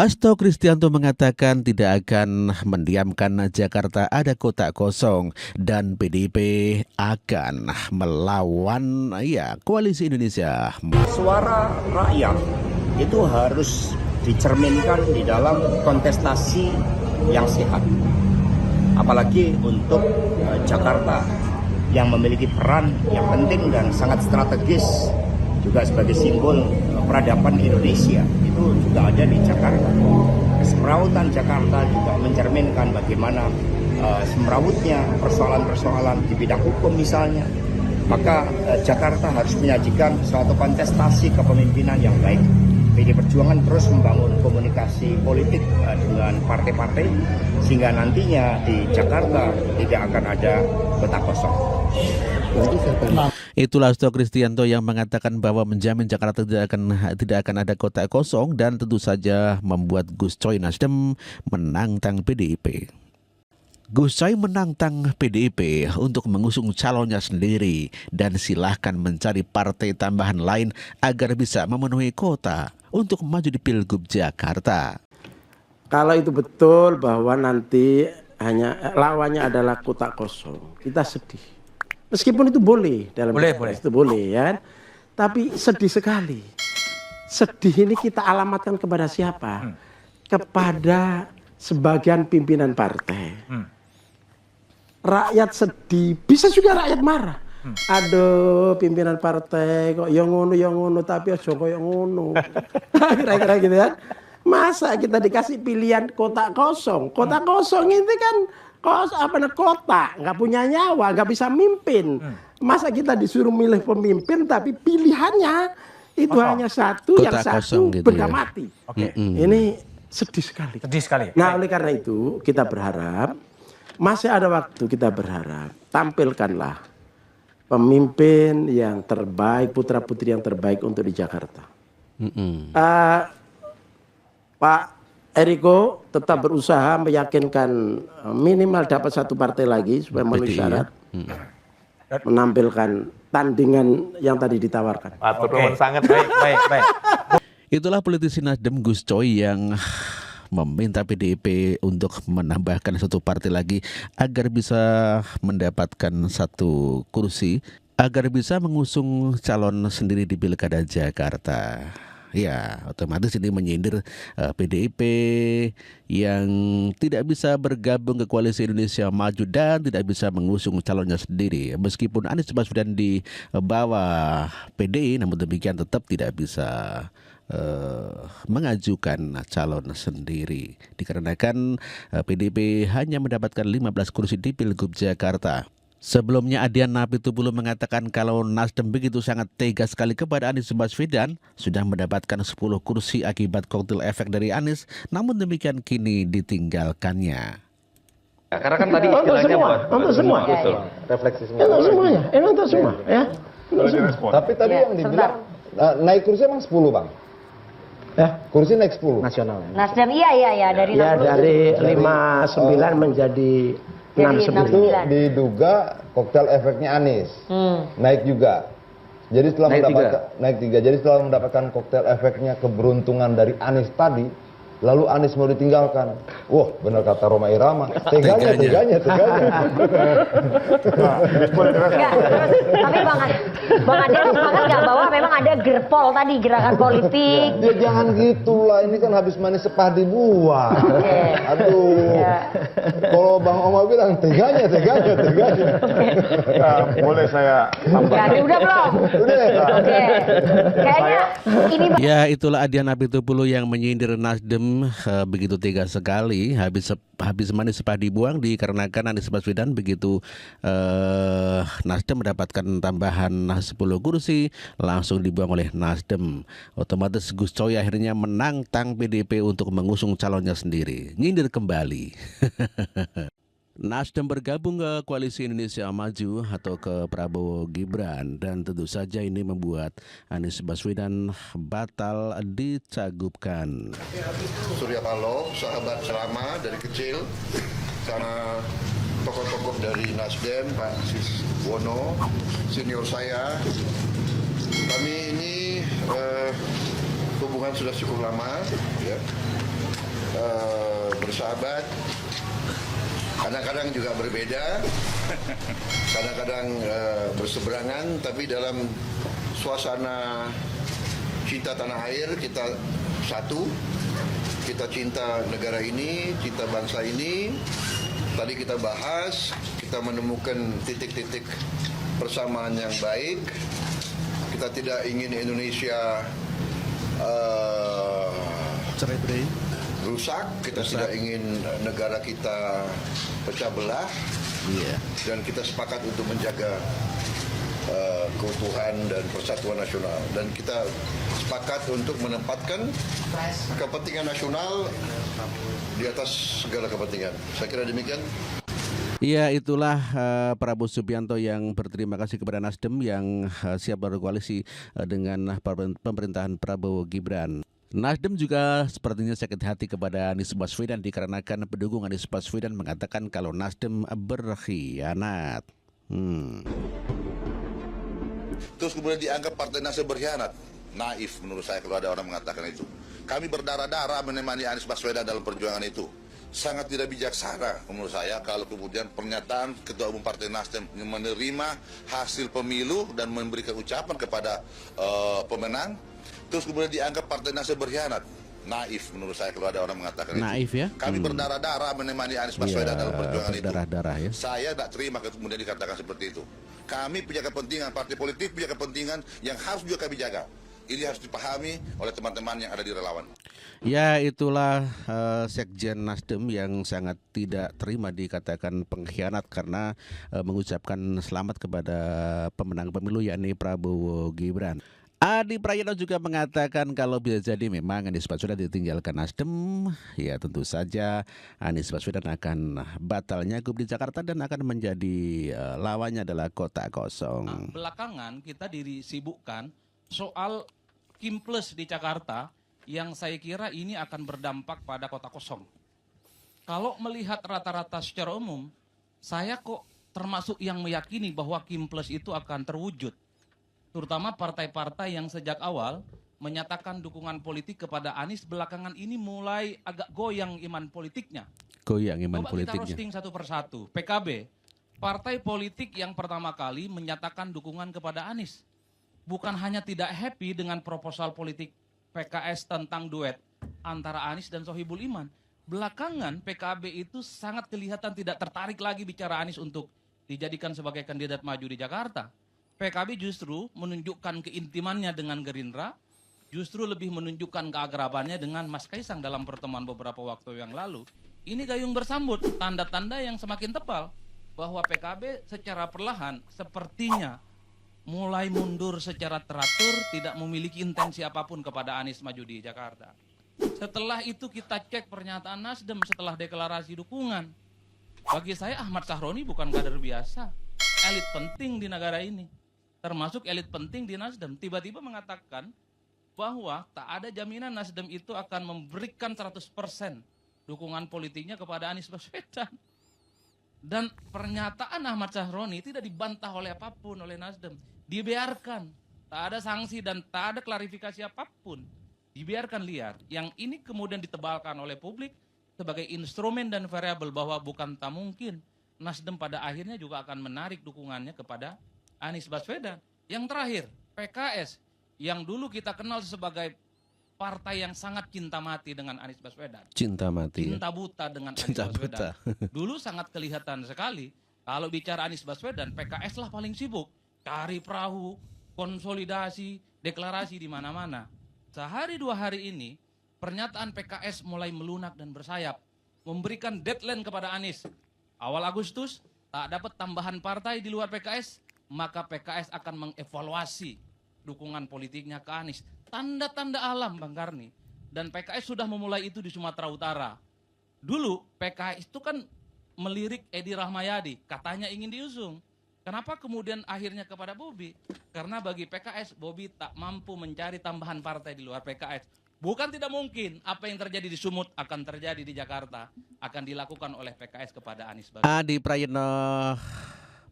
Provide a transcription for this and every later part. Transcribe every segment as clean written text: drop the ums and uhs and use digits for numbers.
Hasto Kristianto mengatakan tidak akan mendiamkan Jakarta ada kota kosong dan PDIP akan melawan Koalisi Indonesia. Suara rakyat itu harus dicerminkan di dalam kontestasi yang sehat. Apalagi untuk Jakarta yang memiliki peran yang penting dan sangat strategis juga sebagai simbol peradaban Indonesia itu juga ada di Jakarta. Kesemrawutan Jakarta juga mencerminkan bagaimana semrawutnya persoalan-persoalan di bidang hukum misalnya. Maka Jakarta harus menyajikan suatu kontestasi kepemimpinan yang baik. PD Perjuangan terus membangun komunikasi politik dengan partai-partai sehingga nantinya di Jakarta tidak akan ada kota kosong. Itulah Hasto Kristianto yang mengatakan bahwa menjamin Jakarta tidak akan ada kota kosong dan tentu saja membuat Gus Coy Nasdem menantang PDIP. Gus Coy menantang PDIP untuk mengusung calonnya sendiri dan silahkan mencari partai tambahan lain agar bisa memenuhi kota untuk maju di Pilgub Jakarta. Kalau itu betul bahwa nanti hanya lawannya adalah kota kosong, kita sedih. Meskipun itu boleh dalam boleh. Itu boleh ya. Tapi sedih sekali. Sedih ini kita alamatkan kepada siapa? Kepada sebagian pimpinan partai. Rakyat sedih, bisa juga rakyat marah. Aduh, pimpinan partai kok yang ngono tapi aja kok yang ngono. Kira-kira gitu ya. Masa kita dikasih pilihan kota kosong? Kota kosong itu kan kota, nggak punya nyawa, nggak bisa mimpin. Masa kita disuruh milih pemimpin tapi pilihannya itu hanya satu, kota yang satu gitu benda ya. mati. Ini sedih sekali. Nah, oleh karena itu kita berharap masih ada waktu, kita berharap tampilkanlah pemimpin yang terbaik, putra-putri yang terbaik untuk di Jakarta. Pak Eriko tetap berusaha meyakinkan minimal dapat satu partai lagi supaya memenuhi syarat menampilkan tandingan yang tadi ditawarkan. Sangat baik. Itulah politisi Nasdem Gus Coy yang meminta PDIP untuk menambahkan satu partai lagi agar bisa mendapatkan satu kursi, agar bisa mengusung calon sendiri di Pilkada Jakarta. Ya, otomatis ini menyindir PDIP yang tidak bisa bergabung ke Koalisi Indonesia Maju dan tidak bisa mengusung calonnya sendiri. Meskipun Anies Baswedan di bawah PDI, namun demikian tetap tidak bisa mengajukan calon sendiri. Dikarenakan PDIP hanya mendapatkan 15 kursi di Pilgub Jakarta. Sebelumnya Adian Apitupulu mengatakan kalau Nasdem begitu sangat tega sekali kepada Anies Baswedan, sudah mendapatkan 10 kursi akibat koktail efek dari Anies, namun demikian kini ditinggalkannya. Karena kan tadi istilahnya untuk semua. Betul. Refleksi semua. Untuk semuanya, untuk semua ya. Tapi tadi yang dibilang naik kursi emang 10, Bang. Kursi naik 10. Nasional. Nasdem iya dari Ya dari 59 menjadi 69. Itu diduga koktail efeknya Anies. Naik juga. Jadi setelah naik 3. Jadi setelah mendapatkan koktail efeknya keberuntungan dari Anies tadi, lalu Anies mau ditinggalkan. Wah, benar kata Roma Irama. Teganya. Enggak, tapi Bang Adian sepakat nggak bahwa memang ada gerpol tadi, gerakan politik. Ya jangan gitulah, ini kan habis manis sepah dibuang. Aduh. Kalau Bang Oma bilang teganya. Boleh saya Ya, udah belum? Udah. Oke. Kayaknya ini Ya, itulah Adian Apitupulu yang menyindir Nasdem begitu tega sekali, habis manis sepah dibuang dikarenakan Anies Baswedan begitu Nasdem mendapatkan tambahan 10 kursi langsung dibuang oleh Nasdem. Otomatis Gus Coy akhirnya menantang PDIP untuk mengusung calonnya sendiri. Nyindir kembali. Nasdem bergabung ke Koalisi Indonesia Maju atau ke Prabowo Gibran dan tentu saja ini membuat Anies Baswedan batal dicagupkan. Surya Paloh, sahabat selama dari kecil, sama tokoh-tokoh dari Nasdem, Pak Siswono, senior saya. Kami ini hubungan sudah cukup lama, ya. bersahabat, kadang-kadang juga berbeda, kadang-kadang berseberangan, tapi dalam suasana cinta tanah air kita satu, kita cinta negara ini, cinta bangsa ini. Tadi kita bahas, kita menemukan titik-titik persamaan yang baik. Kita tidak ingin Indonesia rusak, kita tidak ingin negara kita pecah belah, dan kita sepakat untuk menjaga keutuhan dan persatuan nasional, dan kita sepakat untuk menempatkan kepentingan nasional di atas segala kepentingan. Saya kira demikian. Ya, itulah Prabowo Subianto yang berterima kasih kepada Nasdem yang siap berkoalisi dengan pemerintahan Prabowo Gibran. Nasdem juga sepertinya sakit hati kepada Anies Baswedan dikarenakan pendukung Anies Baswedan mengatakan kalau Nasdem berkhianat. Terus kemudian dianggap Partai Nasdem berkhianat. Naif menurut saya kalau ada orang mengatakan itu. Kami berdarah-darah menemani Anies Baswedan dalam perjuangan itu. Sangat tidak bijaksana menurut saya kalau kemudian pernyataan Ketua Umum Partai Nasdem menerima hasil pemilu dan memberikan ucapan kepada pemenang, terus kemudian dianggap Partai Nasdem berkhianat. Naif menurut saya kalau ada orang mengatakan Naif itu. ya? Kami berdarah-darah menemani Anies Baswedan dalam perjuangan itu. Ya. Saya tidak terima kemudian dikatakan seperti itu. Kami punya kepentingan, partai politik punya kepentingan yang harus juga kami jaga. Ini harus dipahami oleh teman-teman yang ada di relawan. Ya, itulah Sekjen Nasdem yang sangat tidak terima dikatakan pengkhianat karena mengucapkan selamat kepada pemenang pemilu yakni Prabowo Gibran. Adi Prayitno juga mengatakan kalau bisa jadi memang Anies Baswedan ditinggalkan Nasdem, ya tentu saja Anies Baswedan akan batal nyagup di Jakarta dan akan menjadi lawannya adalah kota kosong. Belakangan kita disibukkan soal Kim Plus di Jakarta yang saya kira ini akan berdampak pada kota kosong. Kalau melihat rata-rata secara umum, saya kok termasuk yang meyakini bahwa Kim Plus itu akan terwujud. Terutama partai-partai yang sejak awal menyatakan dukungan politik kepada Anies belakangan ini mulai agak goyang iman politiknya. Goyang iman Coba politiknya. kita roasting satu persatu. PKB, partai politik yang pertama kali menyatakan dukungan kepada Anies. Bukan hanya tidak happy dengan proposal politik PKS tentang duet antara Anies dan Sohibul Iman. Belakangan PKB itu sangat kelihatan tidak tertarik lagi bicara Anies untuk dijadikan sebagai kandidat maju di Jakarta. PKB justru menunjukkan keintimannya dengan Gerindra, justru lebih menunjukkan keakrabannya dengan Mas Kaisang dalam pertemuan beberapa waktu yang lalu. Ini gayung bersambut, tanda-tanda yang semakin tebal bahwa PKB secara perlahan sepertinya mulai mundur secara teratur, tidak memiliki intensi apapun kepada Anies maju di Jakarta. Setelah itu kita cek pernyataan Nasdem setelah deklarasi dukungan. Bagi saya Ahmad Sahroni bukan kader biasa, elit penting di negara ini. Termasuk elit penting di Nasdem, tiba-tiba mengatakan bahwa tak ada jaminan Nasdem itu akan memberikan 100% dukungan politiknya kepada Anies Baswedan. Dan pernyataan Ahmad Sahroni tidak dibantah oleh apapun oleh Nasdem. Dibiarkan, tak ada sanksi dan tak ada klarifikasi apapun. Dibiarkan liar. Yang ini kemudian ditebalkan oleh publik sebagai instrumen dan variabel bahwa bukan tak mungkin Nasdem pada akhirnya juga akan menarik dukungannya kepada Anies Baswedan. Yang terakhir, PKS yang dulu kita kenal sebagai partai yang sangat cinta mati dengan Anies Baswedan. Cinta mati. Cinta buta dengan Cinta Anies Baswedan. buta. Dulu sangat kelihatan sekali kalau bicara Anies Baswedan, PKS lah paling sibuk cari perahu, konsolidasi, deklarasi di mana-mana. Sehari dua hari ini pernyataan PKS mulai melunak dan bersayap, memberikan deadline kepada Anies. Awal Agustus tak dapat tambahan partai di luar PKS, maka PKS akan mengevaluasi dukungan politiknya ke Anies. Tanda-tanda alam, Bang Karni. Dan PKS sudah memulai itu di Sumatera Utara. Dulu PKS itu kan melirik Edi Rahmayadi, katanya ingin diusung. Kenapa kemudian akhirnya kepada Bobi? Karena bagi PKS, Bobi tak mampu mencari tambahan partai di luar PKS. Bukan tidak mungkin apa yang terjadi di Sumut akan terjadi di Jakarta, akan dilakukan oleh PKS kepada Anies Baswedan. Adi Prayitno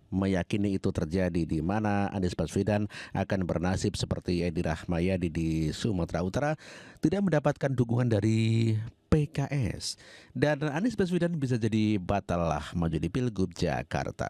meyakini itu terjadi di mana Anies Baswedan akan bernasib seperti Edi Rahmayadi di Sumatera Utara, tidak mendapatkan dukungan dari PKS. Dan Anies Baswedan bisa jadi batal lah maju di Pilgub Jakarta.